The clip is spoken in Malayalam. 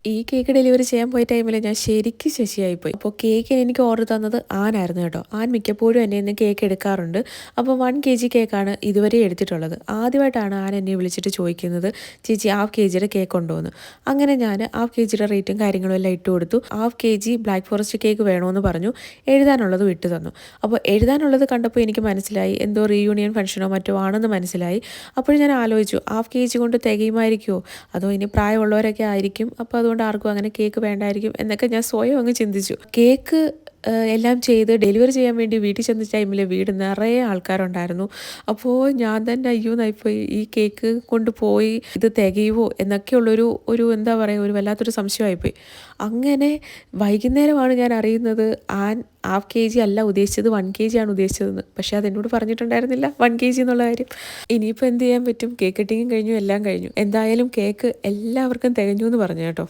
ഈ കേക്ക് ഡെലിവറി ചെയ്യാൻ പോയ ടൈമിൽ ഞാൻ ശരിക്കും ശശിയായിപ്പോയി. അപ്പോൾ കേക്കിന് എനിക്ക് ഓർഡർ തന്നത് ആനായിരുന്നു കേട്ടോ. ആൻ മിക്കപ്പോഴും എന്നെ നിന്ന് കേക്ക് എടുക്കാറുണ്ട്. അപ്പോൾ 1 kg കേക്കാണ് ഇതുവരെ എടുത്തിട്ടുള്ളത്. ആദ്യമായിട്ടാണ് ആൻ എന്നെ വിളിച്ചിട്ട് ചോദിക്കുന്നത്, ചേച്ചി ഹാഫ് kgയുടെ കേക്ക് ഉണ്ടോ എന്ന്. അങ്ങനെ ഞാൻ ഹാഫ് kgയുടെ റേറ്റും കാര്യങ്ങളും എല്ലാം ഇട്ട് കൊടുത്തു. Half kg black forest cake വേണമെന്ന് പറഞ്ഞു. എഴുതാനുള്ളത് ഇട്ട് തന്നു. അപ്പോൾ എഴുതാനുള്ളത് കണ്ടപ്പോൾ എനിക്ക് മനസ്സിലായി എന്തോ റീയൂണിയൻ ഫംഗ്ഷനോ മറ്റോ ആണെന്ന് മനസ്സിലായി. അപ്പോൾ ഞാൻ ആലോചിച്ചു ഹാഫ് kg കൊണ്ട് തികയുമായിരിക്കുമോ, അതോ ഇനി പ്രായമുള്ളവരൊക്കെ ആയിരിക്കും, അപ്പോൾ അതുകൊണ്ട് ആർക്കും അങ്ങനെ കേക്ക് വേണ്ടായിരിക്കും എന്നൊക്കെ ഞാൻ സ്വയം അങ്ങ് ചിന്തിച്ചു. കേക്ക് എല്ലാം ചെയ്ത് ഡെലിവറി ചെയ്യാൻ വേണ്ടി വീട്ടിൽ ചെന്ന ടൈമിൽ വീട് നിറയെ ആൾക്കാരുണ്ടായിരുന്നു. അപ്പോൾ ഞാൻ തന്നെ അയ്യോ നായിപ്പോയി, ഈ കേക്ക് കൊണ്ടുപോയി ഇത് തികയുമോ എന്നൊക്കെയുള്ളൊരു എന്താ പറയുക, ഒരു വല്ലാത്തൊരു സംശയമായിപ്പോയി. അങ്ങനെ വൈകുന്നേരമാണ് ഞാൻ അറിയുന്നത് ആൻ ഹാഫ് kg അല്ല ഉദ്ദേശിച്ചത് 1 kg ആണ് ഉദ്ദേശിച്ചതെന്ന്. പക്ഷേ അതെന്നോട് പറഞ്ഞിട്ടുണ്ടായിരുന്നില്ല 1 kg എന്നുള്ള കാര്യം. ഇനിയിപ്പോൾ എന്ത് ചെയ്യാൻ പറ്റും, കേക്ക് കട്ടിങ്ങും കഴിഞ്ഞു, എല്ലാം കഴിഞ്ഞു. എന്തായാലും കേക്ക് എല്ലാവർക്കും തികഞ്ഞു എന്ന് പറഞ്ഞു കേട്ടോ.